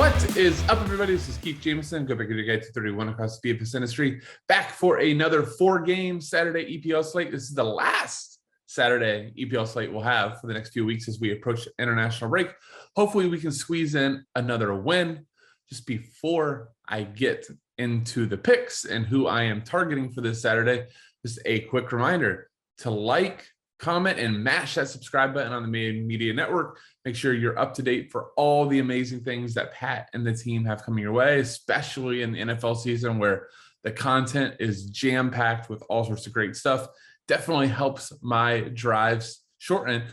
What is up, everybody? This is Keith Jamison. Go back to your guide to 31 across the DFS industry. Back for another 4-game Saturday EPL slate. This is the last Saturday EPL slate we'll have for the next few weeks as we approach international break. Hopefully, we can squeeze in another win. Just before I get into the picks and who I am targeting for this Saturday, just a quick reminder to like, comment, and mash that subscribe button on the main media network. Make sure you're up to date for all the amazing things that Pat and the team have coming your way, especially in the NFL season where the content is jam-packed with all sorts of great stuff. Definitely helps my drives shorten.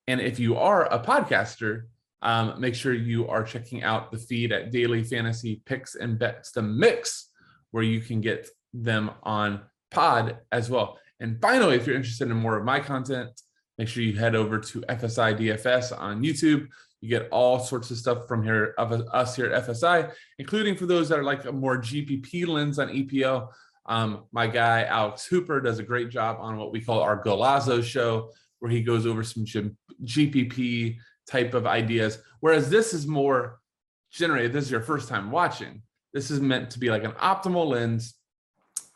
And if you are a podcaster, make sure you are checking out the feed at Daily Fantasy Picks and Bets, the mix, where you can get them on pod as well. And finally, if you're interested in more of my content, make sure you head over to FSI DFS on YouTube. You get all sorts of stuff from here of us here at FSI, including for those that are like a more GPP lens on EPL. My guy, Alex Hooper, does a great job on what we call our Golazo show, where he goes over some GPP type of ideas. Whereas this is more generated. This is your first time watching. This is meant to be like an optimal lens.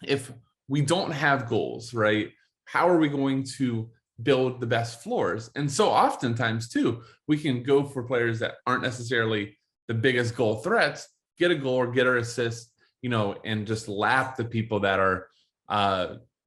If we don't have goals, right? How are we going to build the best floors? And so oftentimes too, we can go for players that aren't necessarily the biggest goal threats, get a goal or get an assist, and just lap the people that are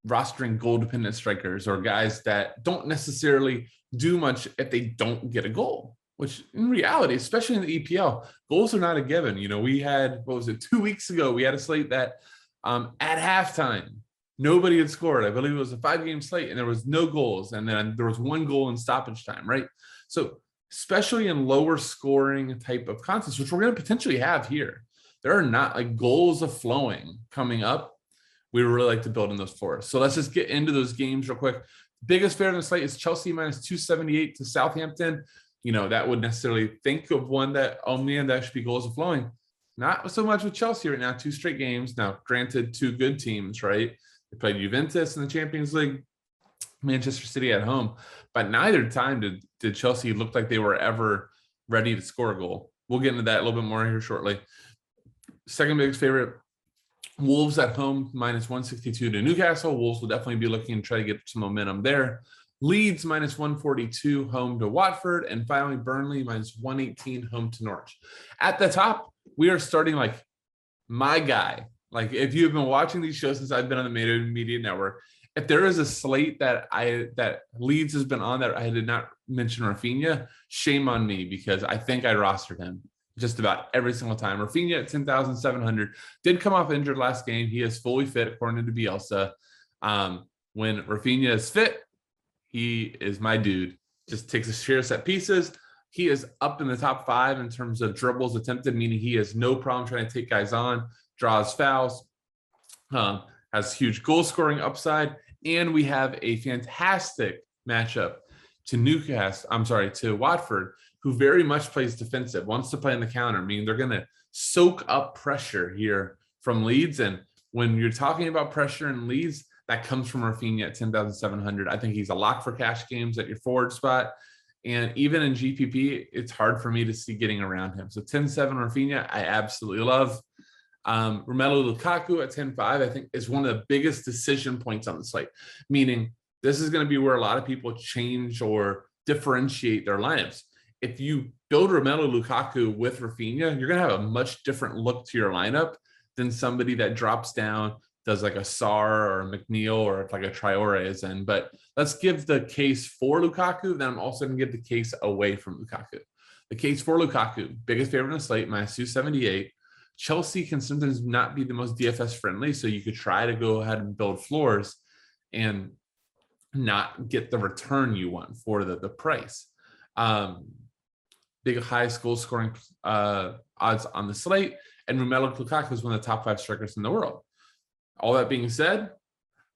rostering goal dependent strikers or guys that don't necessarily do much if they don't get a goal, which in reality, especially in the EPL, goals are not a given. We had, 2 weeks ago, we had a slate that at halftime, nobody had scored. I believe it was a 5-game slate and there was no goals. And then there was 1 goal in stoppage time, right? So especially in lower scoring type of contests, which we're going to potentially have here, there are not like goals of flowing coming up. We would really like to build in those floors. So let's just get into those games real quick. Biggest favorite in the slate is Chelsea minus 278 to Southampton. That would necessarily think of one that, oh man, that should be goals of flowing. Not so much with Chelsea right now, 2 straight games. Now, granted, 2 good teams, right? They played Juventus in the Champions League, Manchester City at home, but neither time did Chelsea look like they were ever ready to score a goal. We'll get into that a little bit more here shortly. Second biggest favorite, Wolves at home, minus 162 to Newcastle. Wolves will definitely be looking to try to get some momentum there. Leeds minus 142 home to Watford. And finally, Burnley minus 118 home to Norwich. At the top, we are starting like my guy. Like if you've been watching these shows since I've been on the media network, if there is a slate that Leeds has been on that I did not mention Rafinha, shame on me because I think I rostered him just about every single time. Rafinha at 10,700 did come off injured last game. He is fully fit according to Bielsa. When Rafinha is fit, he is my dude. Just takes a sheer set pieces. He is up in the top 5 in terms of dribbles attempted, meaning he has no problem trying to take guys on, draws fouls, has huge goal scoring upside, and we have a fantastic matchup to Watford, who very much plays defensive, wants to play in the counter, meaning they're going to soak up pressure here from Leeds. And when you're talking about pressure in Leeds, that comes from Rafinha at 10,700. I think he's a lock for cash games at your forward spot. And even in GPP, it's hard for me to see getting around him. So 10-7 Rafinha, I absolutely love. Romelu Lukaku at 10-5, I think is one of the biggest decision points on the slate, meaning this is going to be where a lot of people change or differentiate their lineups. If you build Romelu Lukaku with Rafinha, you're going to have a much different look to your lineup than somebody that drops down, does like a Sarr or a McNeil or if like a Traore is in. But let's give the case for Lukaku, then I'm also going to give the case away from Lukaku. The case for Lukaku, biggest favorite in the slate, minus 278. Chelsea can sometimes not be the most DFS friendly, so you could try to go ahead and build floors and not get the return you want for the price. Big highest goal scoring odds on the slate, and Romelu Lukaku is one of the top 5 strikers in the world. All that being said,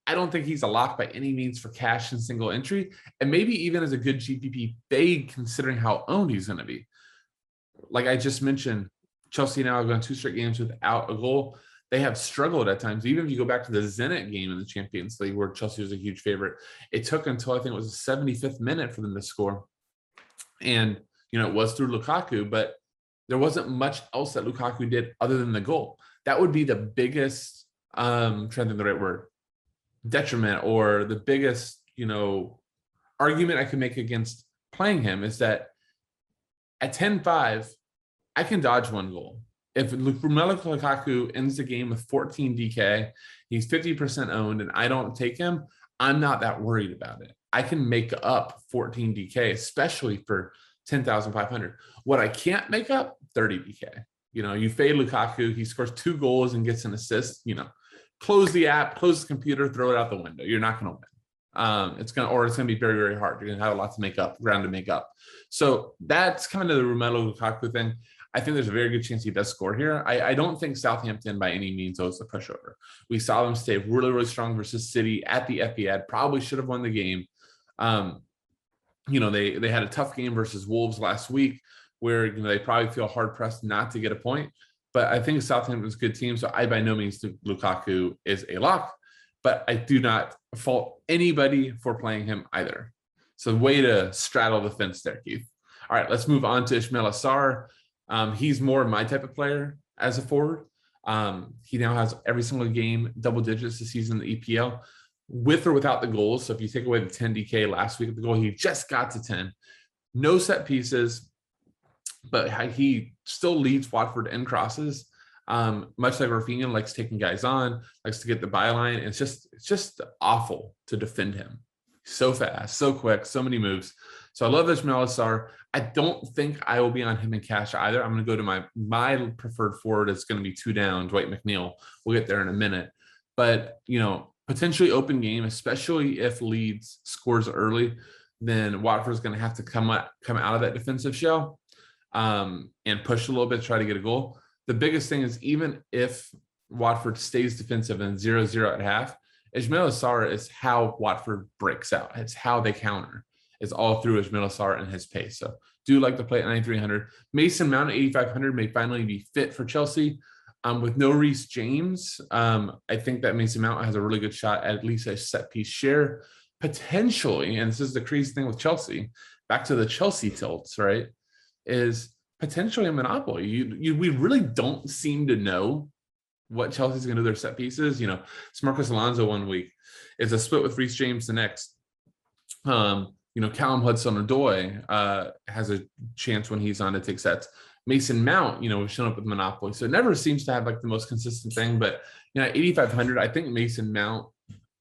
I don't think he's a lock by any means for cash and single entry, and maybe even as a good GPP fade considering how owned he's going to be. Like I just mentioned, Chelsea now have gone 2 straight games without a goal. They have struggled at times. Even if you go back to the Zenit game in the Champions League where Chelsea was a huge favorite, it took until I think it was the 75th minute for them to score. And, it was through Lukaku, but there wasn't much else that Lukaku did other than the goal. That would be the biggest, trying to think of the right word, detriment, or the biggest, argument I can make against playing him is that at 10-5, I can dodge one goal. If Romelu Lukaku ends the game with 14 DK, he's 50% owned, and I don't take him, I'm not that worried about it. I can make up 14 DK, especially for 10,500. What I can't make up, 30 DK. You fade Lukaku, he scores 2 goals and gets an assist, close the app, close the computer, throw it out the window. You're not going to win. It's going to be very, very hard. You're going to have a lot to make up, ground to make up. So that's kind of the Romelu Lukaku thing. I think there's a very good chance he does score here. I don't think Southampton by any means owes the pushover. We saw them stay really, really strong versus City at the Etihad. Probably should have won the game. They had a tough game versus Wolves last week where they probably feel hard pressed not to get a point. But I think Southampton's a good team, so I by no means think Lukaku is a lock. But I do not fault anybody for playing him either. So way to straddle the fence there, Keith. All right, let's move on to Ismail Assar. He's more my type of player as a forward. He now has every single game double digits this season in the EPL, with or without the goals. So if you take away the 10 DK last week at the goal, he just got to 10. No set pieces, but he still leads Watford in crosses. Much like Rafinha likes taking guys on, likes to get the byline. It's just awful to defend him. So fast, so quick, so many moves. So I love Ismail Assar. I don't think I will be on him in cash either. I'm going to go to my preferred forward. It's going to be 2 down, Dwight McNeil. We'll get there in a minute. But, potentially open game, especially if Leeds scores early, then Watford's going to have to come out of that defensive shell and push a little bit, try to get a goal. The biggest thing is even if Watford stays defensive and 0-0 at half, Ismail Assar is how Watford breaks out. It's how they counter. It's all through Ismail Assar and his pace. So do like to play at 9,300. Mason Mount at 8,500 may finally be fit for Chelsea. With no Reece James, I think that Mason Mount has a really good shot at least a set piece share. Potentially, and this is the crazy thing with Chelsea, back to the Chelsea tilts, right, is potentially a monopoly. We really don't seem to know what Chelsea's going to do their set pieces. It's Marcos Alonso one week. It's a split with Reece James the next. Callum Hudson-Odoi has a chance when he's on to take sets. Mason Mount, was shown up with monopoly. So it never seems to have like the most consistent thing. But, at 8,500, I think Mason Mount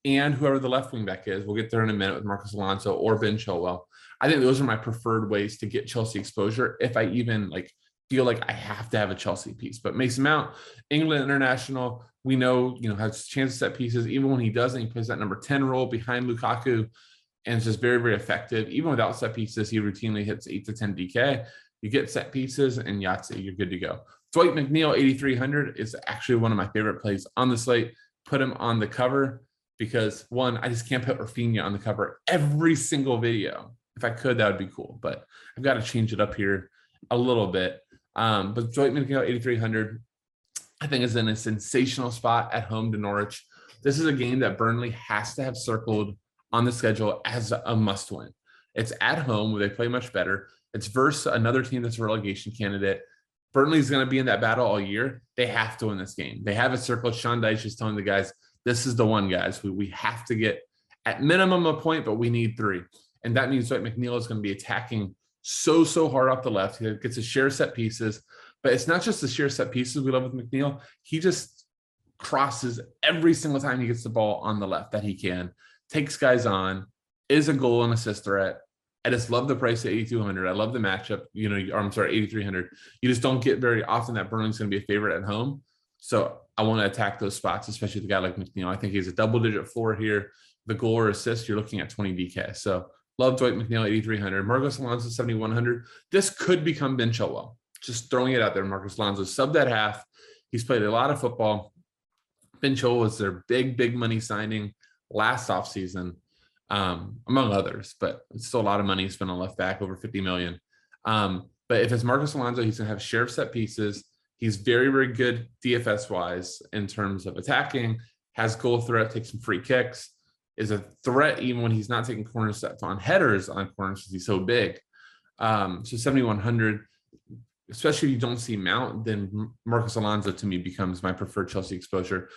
and whoever the left wing back is, we'll get there in a minute with Marcos Alonso or Ben Chilwell. I think those are my preferred ways to get Chelsea exposure if I even feel like I have to have a Chelsea piece. But Mason Mount, England international, we know, has chances set pieces. Even when he doesn't, he plays that number 10 role behind Lukaku, and it's just very, very effective. Even without set pieces, he routinely hits 8 to 10 DK. You get set pieces and Yahtzee, you're good to go. Dwight McNeil, 8,300 is actually one of my favorite plays on the slate. Put him on the cover because, one, I just can't put Rafinha on the cover every single video. If I could, that would be cool, but I've got to change it up here a little bit. But Dwight McNeil, 8,300, I think is in a sensational spot at home to Norwich. This is a game that Burnley has to have circled on the schedule as a must win. It's at home where they play much better. It's versus another team that's a relegation candidate. Burnley's going to be in that battle all year. They have to win this game. They have it circled. Sean Dyche is telling the guys, this is the one, guys. We have to get at minimum a point, but we need 3. And that means Dwight McNeil is going to be attacking so hard off the left. He gets to share set pieces. But it's not just the share set pieces we love with McNeil. He just crosses every single time he gets the ball on the left that he can, takes guys on, is a goal and assist threat. I just love the price at 8,200. I love the matchup, 8,300. You just don't get very often that Burnley's going to be a favorite at home. So I want to attack those spots, especially with a guy like McNeil. I think he's a double-digit floor here. The goal or assist, you're looking at 20 DK. So love Dwight McNeil, 8,300. Marcos Alonso, 7,100. This could become Ben Chilwell. Just throwing it out there. Marcos Alonso subbed at half. He's played a lot of football. Ben Chilwell was their big money signing last offseason. Among others, but it's still a lot of money spent on left back, over 50 million. But if it's Marcos Alonso, he's going to have share of set pieces. He's very, very good DFS wise in terms of attacking, has goal threat, takes some free kicks, is a threat even when he's not taking corner sets on headers on corners because he's so big. So 7,100. especially if you don't see Mount, then Marcus Alonso to me becomes my preferred Chelsea exposure.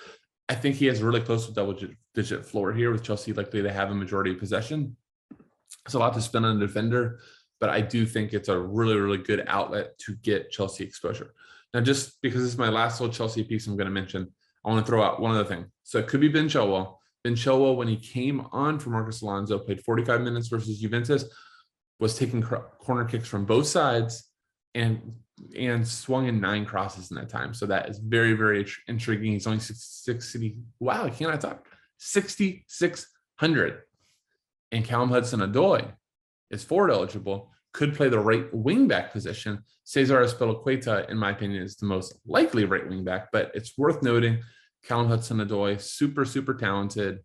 I think he has really close to double-digit floor here with Chelsea likely to have a majority of possession. It's a lot to spend on a defender, but I do think it's a really, really good outlet to get Chelsea exposure. Now, just because this is my last little Chelsea piece I'm going to mention, I want to throw out one other thing. So it could be Ben Chilwell. Ben Chilwell, when he came on for Marcus Alonso, played 45 minutes versus Juventus, was taking corner kicks from both sides and swung in 9 crosses in that time. So that is very, very intriguing. He's only 60. Wow, I cannot talk. 6,600. And Callum Hudson-Odoi is forward eligible, could play the right wing back position. Cesar Azpilicueta, in my opinion, is the most likely right wing back, but it's worth noting Callum Hudson-Odoi, super, super talented.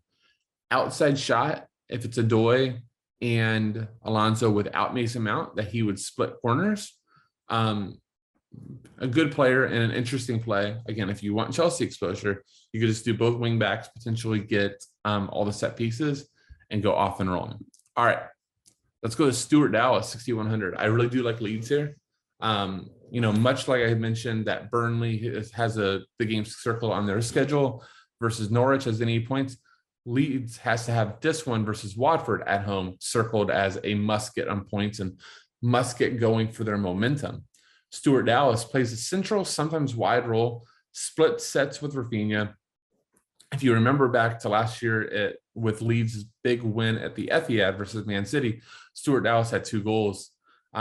Outside shot, if it's Odoi and Alonso without Mason Mount, that he would split corners. A good player and an interesting play. Again, if you want Chelsea exposure, you could just do both wing backs, potentially get all the set pieces and go off and rolling. All right, let's go to Stuart Dallas, 6,100. I really do like Leeds here. Much like I had mentioned that Burnley has the game circle on their schedule versus Norwich has any points. Leeds has to have this one versus Watford at home circled as a must get on points and must get going for their momentum. Stuart Dallas plays a central, sometimes wide role, split sets with Rafinha. If you remember back to last year with Leeds' big win at the Etihad versus Man City, Stuart Dallas had 2 goals.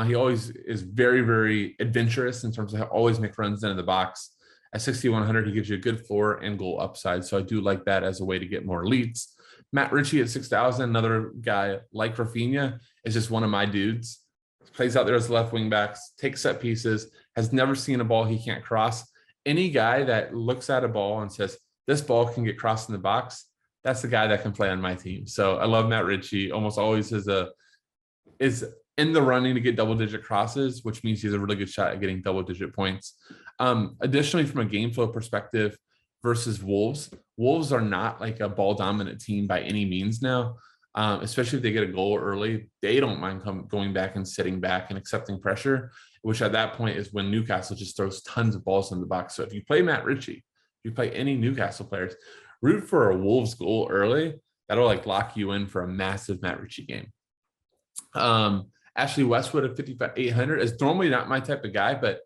He always is very, very adventurous in terms of always make runs into the box. At 6,100, he gives you a good floor and goal upside. So I do like that as a way to get more leads. Matt Ritchie at 6,000, another guy like Rafinha, is just one of my dudes. Plays out there as left wing backs, takes set pieces, has never seen a ball he can't cross. Any guy that looks at a ball and says, this ball can get crossed in the box, that's the guy that can play on my team. So I love Matt Ritchie. Almost always is in the running to get double-digit crosses, which means he's a really good shot at getting double-digit points. Additionally, from a game flow perspective versus Wolves are not like a ball-dominant team by any means now. Especially if they get a goal early, they don't mind going back and sitting back and accepting pressure, which at that point is when Newcastle just throws tons of balls in the box. So if you play Matt Ritchie, if you play any Newcastle players, root for a Wolves goal early. That'll like lock you in for a massive Matt Ritchie game. Ashley Westwood at 5,800 is normally not my type of guy, but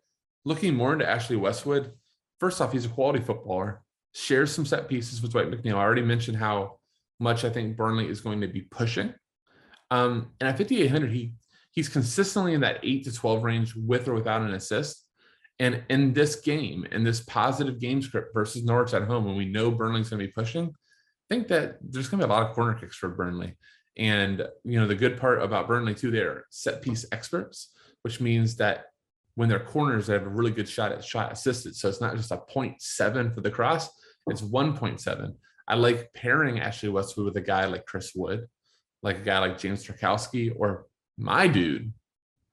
looking more into Ashley Westwood, first off, he's a quality footballer, shares some set pieces with Dwight McNeil. I already mentioned how much I think Burnley is going to be pushing. And at 5,800, he's consistently in that 8 to 12 range with or without an assist. And in this game, in this positive game script versus Norwich at home, when we know Burnley's going to be pushing, I think that there's going to be a lot of corner kicks for Burnley. And, the good part about Burnley too, they're set piece experts, which means that when they're corners, they have a really good shot at shot assisted. So it's not just a 0.7 for the cross, it's 1.7. I like pairing Ashley Westwood with a guy like Chris Wood, like a guy like James Tarkowski, or my dude.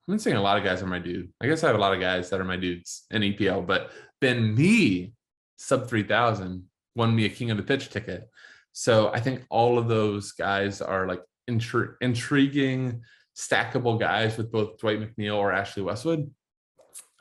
I've been saying a lot of guys are my dude. I guess I have a lot of guys that are my dudes in EPL, but Ben Mee, sub 3,000, won me a King of the Pitch ticket. So I think all of those guys are like intriguing, stackable guys with both Dwight McNeil or Ashley Westwood,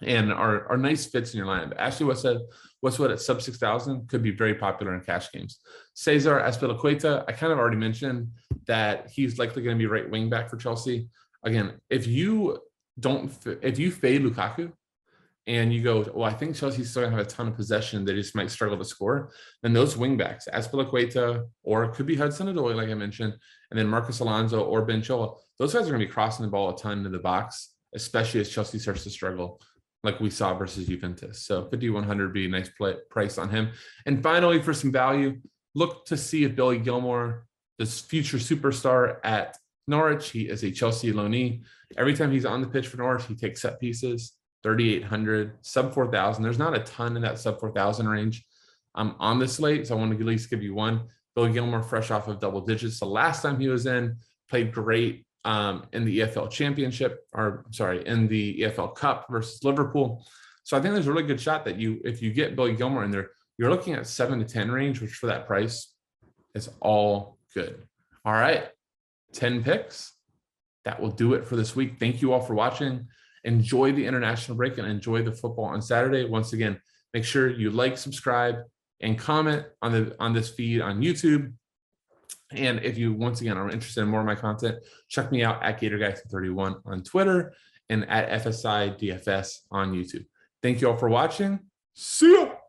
and are nice fits in your lineup. Ashley Westwood at sub 6,000 could be very popular in cash games. Cesar Azpilicueta, I kind of already mentioned that he's likely going to be right wing back for Chelsea. Again, if you fade Lukaku and you go, well, I think Chelsea's still going to have a ton of possession, they just might struggle to score, then those wing backs, Azpilicueta, or it could be Hudson-Odoi, like I mentioned, and then Marcus Alonso or Ben Chilwell, those guys are going to be crossing the ball a ton into the box, especially as Chelsea starts to struggle, like we saw versus Juventus. So 5,100 would be a nice price on him. And finally, for some value, look to see if Billy Gilmore, this future superstar at Norwich, he is a Chelsea loanee. Every time he's on the pitch for Norwich, he takes set pieces, 3,800, sub 4,000. There's not a ton in that sub 4,000 range on this slate, so I want to at least give you one. Billy Gilmore, fresh off of double digits. The last time he was in, played great in the EFL Championship, in the EFL Cup versus Liverpool. So I think there's a really good shot that if you get Billy Gilmore in there, you're looking at 7 to 10 range, which for that price is all good. All right, 10 picks. That will do it for this week. Thank you all for watching. Enjoy the international break and enjoy the football on Saturday. Once again, make sure you like, subscribe, and comment on this feed on YouTube. And if you, once again, are interested in more of my content, check me out at GatorGuy31 on Twitter and at FSI DFS on YouTube. Thank you all for watching. See ya.